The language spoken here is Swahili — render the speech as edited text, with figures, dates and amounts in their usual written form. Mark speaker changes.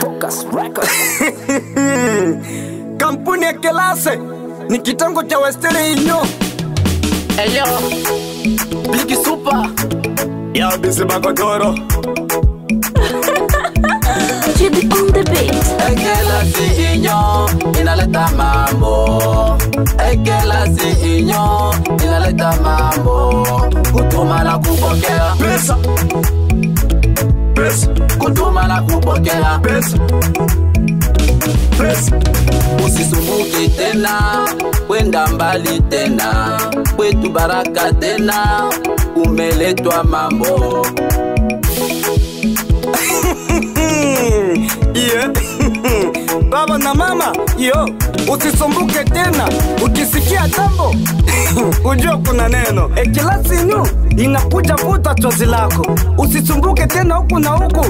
Speaker 1: Focus Records. Kampuni ya Kelase ni kitango cha Western Inyo.
Speaker 2: Eyo Big Super
Speaker 1: Ya bisi bakotoro
Speaker 3: Chibi on the beat.
Speaker 2: Kelase Inyo inaleta mambo. Kelase Inyo inaleta mambo. Kutuma na kupokea
Speaker 1: pesa, pesa,
Speaker 2: kutuma na kupokea
Speaker 1: pesa, pesa.
Speaker 2: Usisumbuke tena, kwenda mbali tena, kwetu baraka tena, umeletwa mambo.
Speaker 1: Yeah. Baba na mama, yo, usisumbuke tena, ukisikia tambo ujua kuna neno. Kelase Inyo inakuja vuta chozi lako. Usisumbuke tena huku na huku,